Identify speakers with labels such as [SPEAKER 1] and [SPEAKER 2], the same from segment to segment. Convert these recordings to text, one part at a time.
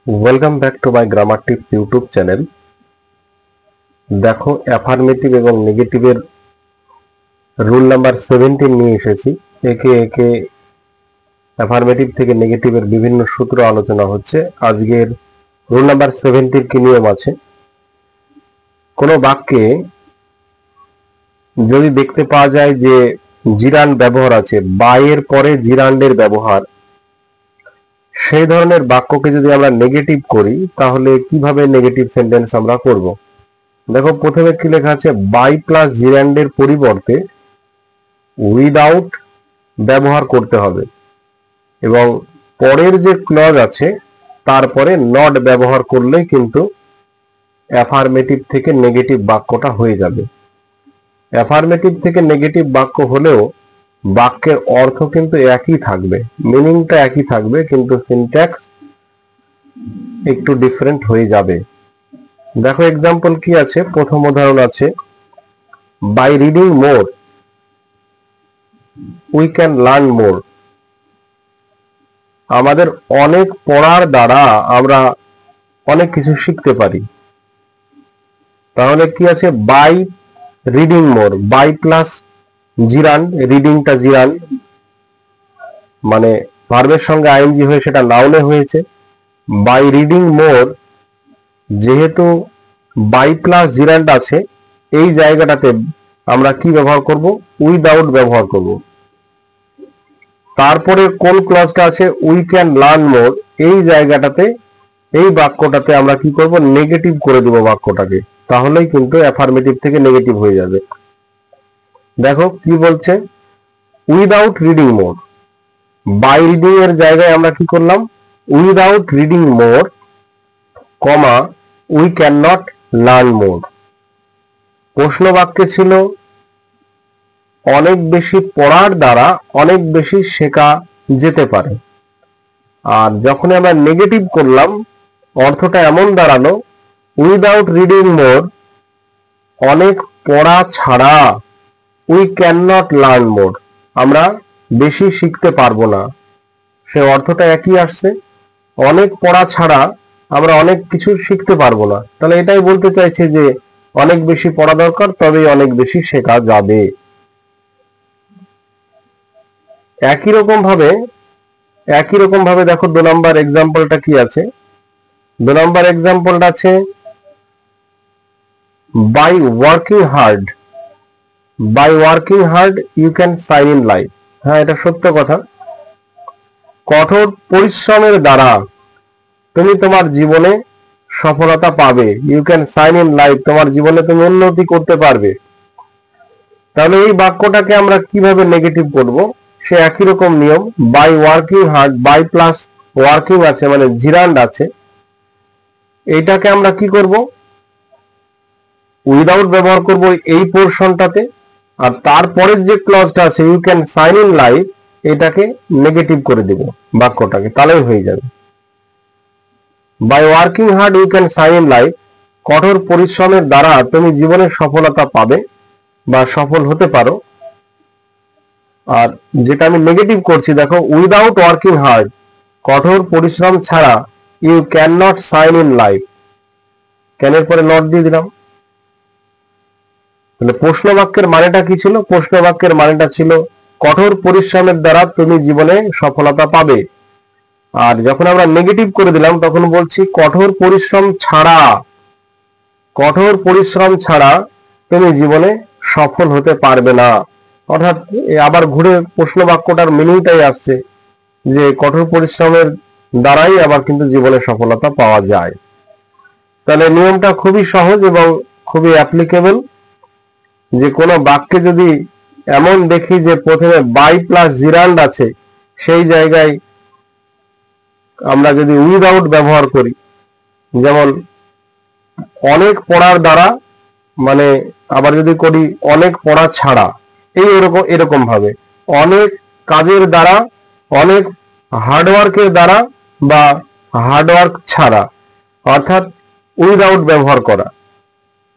[SPEAKER 1] Welcome back to my Grammar Tips YouTube channel. দেখো affirmative এবং নেগেটিভের rule number 17 নিয়ে এসেছি। একে একে অ্যাফার্মেটিভ থেকে নেগেটিভের বিভিন্ন সূত্র আলোচনা হচ্ছে। আজকের রুল নাম্বার 17 কি নিয়ম আছে, কোনো বাক্যে যদি দেখতে পাওয়া যায় যে জিরান্ড ব্যবহার আছে, বাইয়ের পরে জিরান্ডের ব্যবহার, সেই ধরনের বাক্যকে যদি আমরা নেগেটিভ করি তাহলে কিভাবে নেগেটিভ সেন্টেন্স আমরা করব। দেখো প্রথমে কি লেখা আছে, বাই প্লাস জিরান্ডের পরিবর্তে উইদাউট ব্যবহার করতে হবে এবং পরের যে ক্লজ আছে তারপরে নট ব্যবহার করলেই কিন্তু অ্যাফার্মেটিভ থেকে নেগেটিভ বাক্যটা হয়ে যাবে। অ্যাফার্মেটিভ থেকে নেগেটিভ বাক্য হলেও বাক্যের অর্থ কিন্তু একই থাকবে, মিনিংটা একই থাকবে, কিন্তু সিনট্যাক্স একটু ডিফারেন্ট হয়ে যাবে। দেখো এক্সাম্পল কি আছে, প্রথম উদাহরণ আছে, by reading more we can learn more. আমাদের অনেক পড়ার দ্বারা আমরা অনেক কিছু শিখতে পারি। তাহলে কি আছে, by reading more, by plus gerund, রিডিংটা জিরান্ড মানে ভার্বের সঙ্গে আইএনজি হয়ে সেটা নাউনে হয়েছে। বাই রিডিং মোর, যেহেতু বাই প্লাস জিরান্ড আছে এই জায়গাটাতে আমরা কি ব্যবহার করব, উইদাউট ব্যবহার করব। তারপরে কোন ক্লজটা আছে, উই ক্যান লার্ন মোর, এই জায়গাটাতে এই বাক্যটাতে আমরা কি করব, নেগেটিভ করে দেব বাক্যটাকে, তাহলেই কিন্তু অ্যাফার্মেটিভ থেকে নেগেটিভ হয়ে যাবে। দেখো কি বলছে, without reading more, by reading এর জায়গায় আমরা কি করলাম, without reading more comma we can not learn more. প্রশ্ন বাক্যে ছিল অনেক বেশি পড়ার দ্বারা অনেক বেশি শেখা যেতে পারে, আর যখন আমরা নেগেটিভ করলাম অর্থটা এমন দাঁড়ালো, উইদাউট রিডিং মোর অনেক পড়া ছাড়া উই ক্যান নট লার্ন মোর, আমরা বেশি শিখতে পারবো না। সে অর্থটা একই আসছে, অনেক পড়া ছাড়া আমরা অনেক কিছু শিখতে পারবো না। তাহলে এটাই বলতে চাইছে যে অনেক বেশি পড়া দরকার, তবেই অনেক বেশি শেখা যাবে। একই রকম ভাবে দেখো 2 নম্বর এক্সাম্পলটা কি আছে, 2 নম্বর এক্সাম্পলটা আছে, by working hard you can shine in life. হ্যাঁ, এটা সত্য কথা। কঠোর পরিশ্রমের দ্বারা তুমি তোমার জীবনে সফলতা পাবে, you can shine in life, তোমার জীবনে তুমি উন্নতি করতে পারবে। তাহলে এই বাক্যটাকে আমরা কিভাবে নেগেটিভ করব, সে একই রকম নিয়ম, by working hard, by plus working আছে মানে জিরান্ড আছে, এইটাকে আমরা কি করব, উইদাউট ব্যবহার করব এই পোরশনটাতে, আর তারপরের যে ক্লজটা আছে you can shine in life, এটাকে নেগেটিভ করে দেব বাক্যটাকে, তাহলেই হয়ে যাবে। By working hard you can shine in life, কঠোর পরিশ্রমের দ্বারা তুমি জীবনে সফলতা পাবে বা সফল হতে পারো। আর যেটা আমি নেগেটিভ করছি, দেখো উইদাউট ওয়ার্কিং হার্ড, কঠোর পরিশ্রম ছাড়া you can not shine in life, ক্যানের পরে নট দিয়ে দিলাম। তাহলে প্রশ্ন বাক্যের মানেটা কি ছিল, প্রশ্ন বাক্যের মানেটা ছিল কঠোর পরিশ্রমের দ্বারা তুমি জীবনে সফলতা পাবে। আর যখন আমরা নেগেটিভ করে দিলাম তখন বলছি কঠোর পরিশ্রম ছাড়া তুমি জীবনে সফল হতে পারবে না। অর্থাৎ আবার ঘুরে প্রশ্ন বাক্যটার মিনিংটাই আসছে যে কঠোর পরিশ্রমের দ্বারাই আবার কিন্তু জীবনে সফলতা পাওয়া যায়। তাহলে নিয়মটা খুবই সহজ এবং খুবই অ্যাপ্লিকেবল, যে কোনো বাক্যে যদি এমন দেখি যে প্রথমে বাই প্লাস জিরান্ড আছে, সেই জায়গায় আমরা যদি উইদাউট ব্যবহার করি, যেমন অনেক পড়ার দ্বারা, মানে আবার যদি করি অনেক পড়া ছাড়া, এরকম ভাবে অনেক কাজের দ্বারা, অনেক হার্ডওয়ার্কের দ্বারা বা হার্ডওয়ার্ক ছাড়া, অর্থাৎ উইদাউট ব্যবহার করা।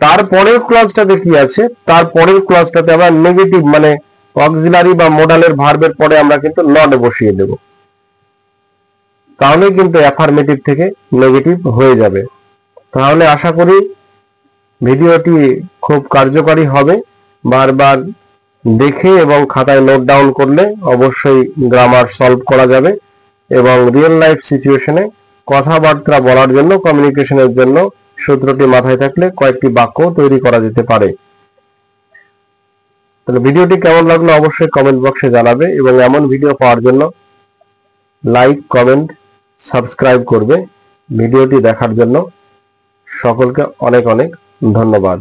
[SPEAKER 1] তারপরের ক্লজটাতে কি আছে, তারপরের ক্লজটাতে আমরা নেগেটিভ মানে অক্সিলারি বা মোডালের ভার্বের পরে আমরা কিন্তু নট বসিয়ে দেব। তাহলে কিন্তু অ্যাফার্মেটিভ থেকে নেগেটিভ হয়ে যাবে। তাহলে আশা করি ভিডিওটি খুব কার্যকারী হবে। বারবার দেখে এবং খাতায় নোট ডাউন করলে অবশ্যই গ্রামার সলভ করা যাবে এবং রিয়েল লাইফ সিচুয়েশনে কথাবার্তা বলার জন্য, কমিউনিকেশনের জন্য সূত্রটি মাথায় থাকলে কয়েকটি বাক্য তৈরি করা যেতে পারে। তাহলে ভিডিওটি কেমন লাগলো অবশ্যই কমেন্ট বক্সে জানাবে এবং এমন ভিডিও পাওয়ার জন্য লাইক, কমেন্ট, সাবস্ক্রাইব করবে। ভিডিওটি দেখার জন্য সকলকে অনেক অনেক ধন্যবাদ।